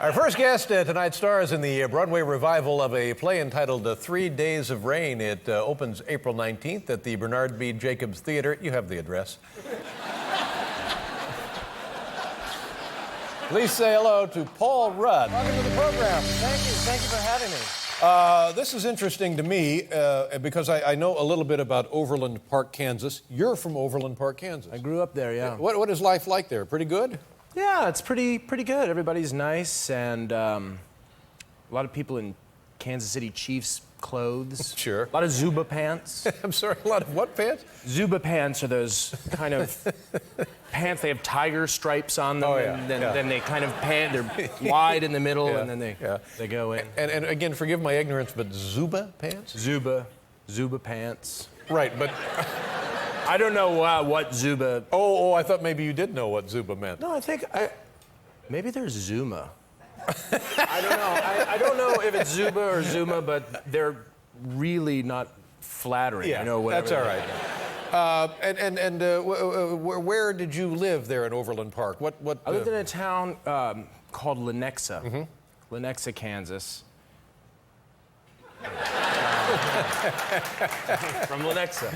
Our first guest tonight stars in the Broadway revival of a play entitled 3 Days of Rain. It opens April 19th at the Bernard B. Jacobs Theater. You have the address. Please say hello to Paul Rudd. Welcome to the program. Thank you. Thank you for having me. This is interesting to me because I know a little bit about Overland Park, Kansas. You're from Overland Park, Kansas. I grew up there, yeah. What is life like there? Pretty good? Yeah, it's pretty good. Everybody's nice, and a lot of people in Kansas City Chiefs clothes. Sure. A lot of Zuba pants. I'm sorry, a lot of what pants? Zuba pants are those kind of pants. They have tiger stripes on them, Oh, yeah. and then they kind of they're wide in the middle, and then they go in. And again, forgive my ignorance, but Zuba pants? Zuba pants. Right, but... I don't know what Zuba... Oh, I thought maybe you did know what Zuba meant. No, I think maybe there's Zuma. I don't know. I don't know if it's Zuba or Zuma, but they're really not flattering. Yeah, you know, that's all right. Where did you live there in Overland Park? What? I lived in a town called Lenexa, Lenexa, Kansas. From Lenexa,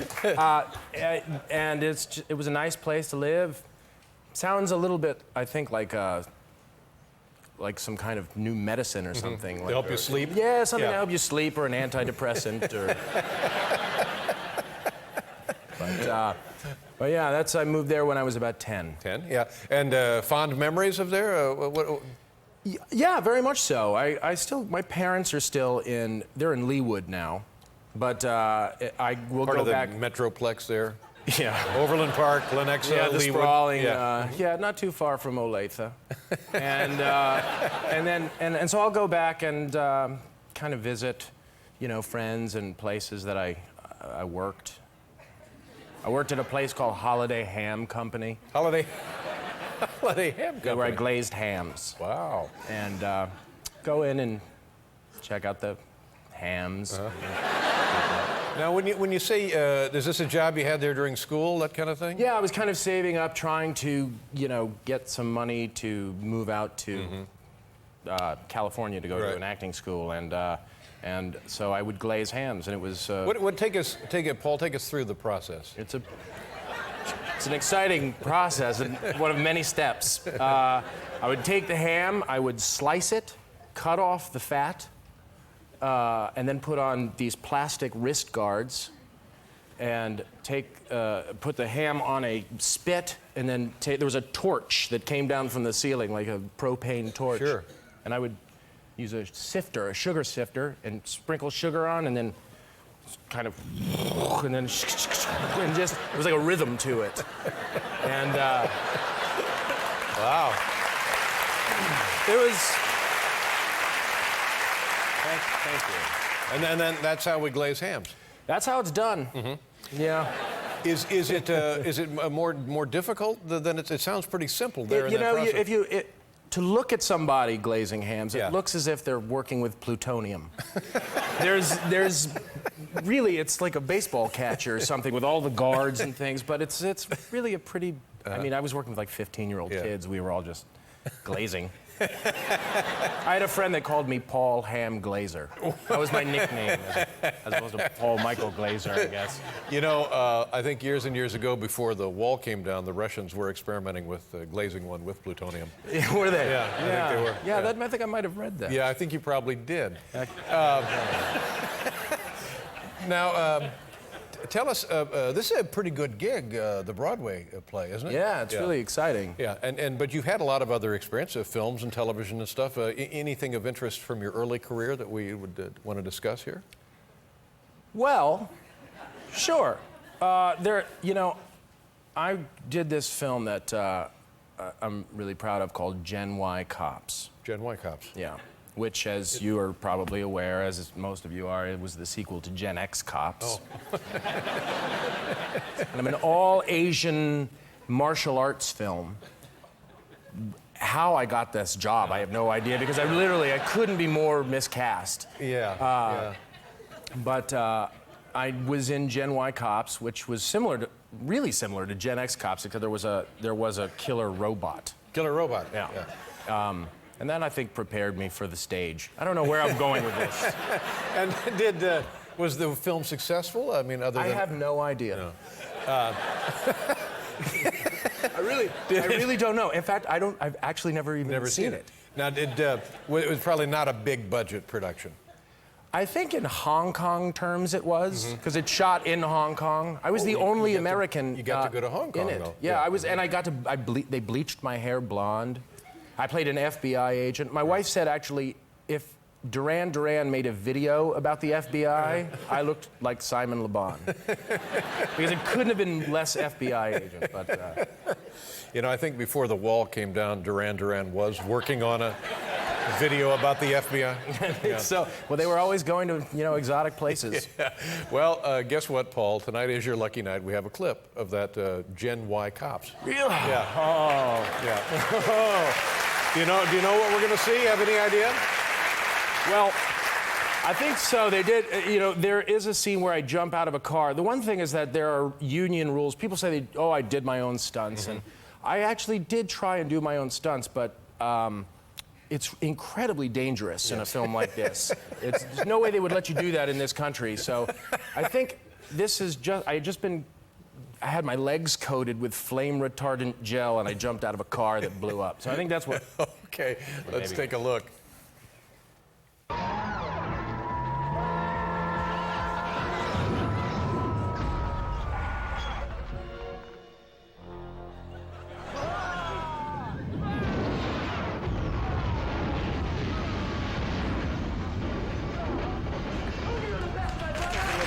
and it was a nice place to live. Sounds a little bit, I think, like some kind of new medicine or something. To help you sleep? Yeah, something to help you sleep, or an antidepressant, or. But yeah, I moved there when I was about 10. 10, yeah. And fond memories of there? Yeah, very much so. My parents are still they're in Leawood now, but I will Part go of the back. Metroplex there? Yeah. Overland Park, Lenexa, Yeah, the Leawood. sprawling, not too far from Olathe. and so I'll go back and kind of visit, friends and places that I worked. I worked at a place called Holiday Ham Company. Holiday Ham Company? Where I glazed hams. Wow. And go in and check out the hams. Now, when you say, is this a job you had there during school, that kind of thing? Yeah, I was kind of saving up, trying to, get some money to move out to California to go to an acting school, and so I would glaze hams, and it was. Paul, take us through the process. It's an exciting process, and one of many steps. I would take the ham, I would slice it, cut off the fat, and then put on these plastic wrist guards, and put the ham on a spit, and then there was a torch that came down from the ceiling, like a propane torch. Sure. And I would use a sugar sifter, and sprinkle sugar on, and then kind of, and then, and just, it was like a rhythm to it. And, Wow. it was, thank you. And then that's how we glaze hams. That's how it's done. Yeah. Is it more difficult than it sounds pretty simple there in that process? To look at somebody glazing hams, Yeah. it looks as if they're working with plutonium. there's really, it's like a baseball catcher or something with all the guards and things, but it's really a pretty. I mean, I was working with like 15-year-old kids. We were all just glazing. I had a friend that called me Paul Ham Glazer. That was my nickname, as opposed to Paul Michael Glazer, I guess. I think years and years ago, before the wall came down, the Russians were experimenting with glazing one with plutonium. Yeah, were they? Yeah, I think they were. Yeah, I think I might have read that. Yeah, I think you probably did. Now, tell us, this is a pretty good gig, the Broadway play, isn't it? Yeah, it's really exciting. Yeah, but you've had a lot of other experience, films and television and stuff. Anything of interest from your early career that we would want to discuss here? Well, sure. I did this film that I'm really proud of called Gen Y Cops. Gen Y Cops. Yeah. Which, as you are probably aware, as most of you are, it was the sequel to Gen X Cops. Oh. And I'm an all-Asian martial arts film. How I got this job, I have no idea, because I couldn't be more miscast. Yeah. But I was in Gen Y Cops, which was really similar to Gen X Cops, because there was a killer robot. Killer robot. Yeah. And that, I think, prepared me for the stage. I don't know where I'm going with this. And was the film successful? I mean, other than... I have no idea. No. I really don't know. In fact, I've actually never even seen it. Now, it was probably not a big budget production. I think in Hong Kong terms it was, because it shot in Hong Kong. I was the only American. You got to go to Hong Kong, in it. though. Yeah, I was, and I got to. They bleached my hair blonde. I played an FBI agent. My wife said actually, if Duran Duran made a video about the FBI, I looked like Simon Le Bon, because it couldn't have been less FBI agent. But you know, I think before the wall came down, Duran Duran was working on a video about the FBI. Yeah. So, well, they were always going to, exotic places. Yeah. Well, guess what, Paul? Tonight is your lucky night. We have a clip of that Gen Y cops. Really? Yeah. Oh. Yeah. Do you know what we're going to see? Have any idea? Well, I think so. They did. There is a scene where I jump out of a car. The one thing is that there are union rules. People say, I did my own stunts, and I actually did try and do my own stunts, but. It's incredibly dangerous in a film like this. There's no way they would let you do that in this country. So I think this is just, I had my legs coated with flame retardant gel and I jumped out of a car that blew up. So I think that's what. Okay, let's take a look.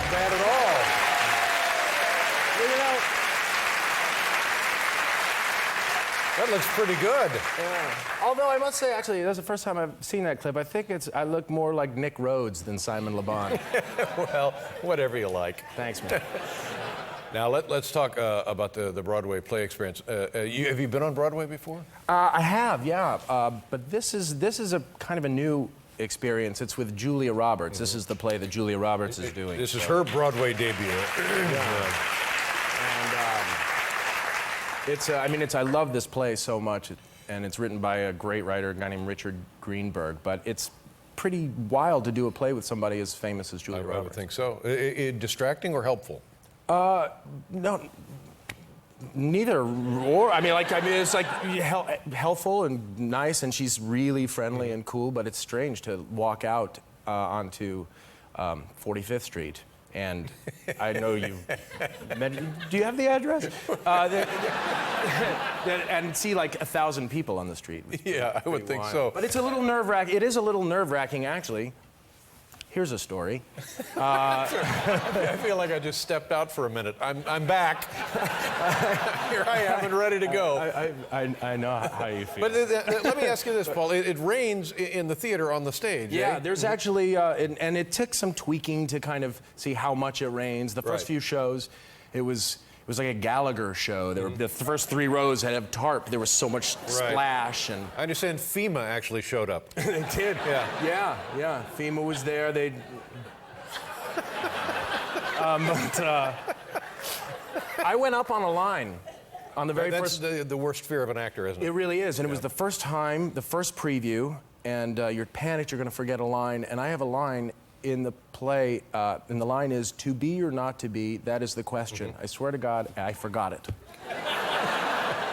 Bad at all. Well, That looks pretty good. yeah. Although I must say, actually, that's the first time I've seen that clip. I think I look more like Nick Rhodes than Simon Le Bon. Well, whatever you like. Thanks, man. Now let's talk about the Broadway play experience. Have you been on Broadway before? I have, yeah. But this is a kind of a new experience. It's with Julia Roberts. This is the play that Julia Roberts is doing. This is her Broadway debut. Yeah. And I love this play so much, and it's written by a great writer, a guy named Richard Greenberg. But it's pretty wild to do a play with somebody as famous as Julia Roberts. I would think so. Distracting or helpful? No, neither. Or it's like helpful and nice, and she's really friendly and cool. But it's strange to walk out onto 45th Street, and I know you've met. Do you have the address? And see like 1,000 people on the street. Yeah, I would think so. But it's a little nerve-wracking. It is a little nerve-wracking, actually. Here's a story. I feel like I just stepped out for a minute. I'm back. Here I am and ready to go. I know how you feel. But let me ask you this, Paul. It rains in the theater on the stage. Yeah, eh? there's actually, and it took some tweaking to kind of see how much it rains. The first few shows, it was like a Gallagher show. The first 3 rows had a tarp. There was so much splash. And I understand FEMA actually showed up. they did. Yeah. FEMA was there. I went up on a line on the very first. That's the worst fear of an actor, isn't it? It really is. And it was the first time, the first preview, and you're panicked you're going to forget a line. And I have a line in the play, and the line is, "To be or not to be, that is the question." I swear to God, I forgot it.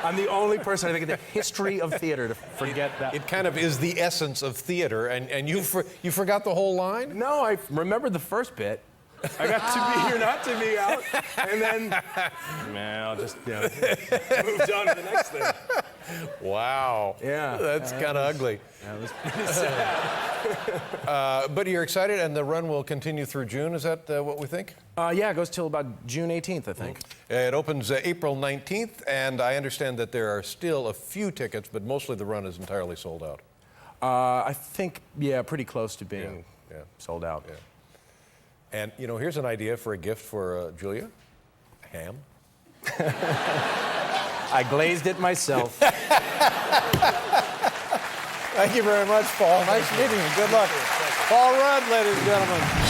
I'm the only person, I think, in the history of theater to forget that. It kind of is the essence of theater, and you forgot the whole line? No, I remembered the first bit. I got to be or not to be out, and then, I'll just moved on to the next thing. Wow. Yeah. That's kind of ugly. That was pretty sad. But you're excited, and the run will continue through June. Is that what we think? Yeah, it goes till about June 18th, I think. It opens April 19th, and I understand that there are still a few tickets, but mostly the run is entirely sold out. I think, pretty close to being sold out. Yeah. And, here's an idea for a gift for Julia. Ham. I glazed it myself. Thank you very much, Paul. Nice meeting you. Good luck. Paul Rudd, ladies and gentlemen.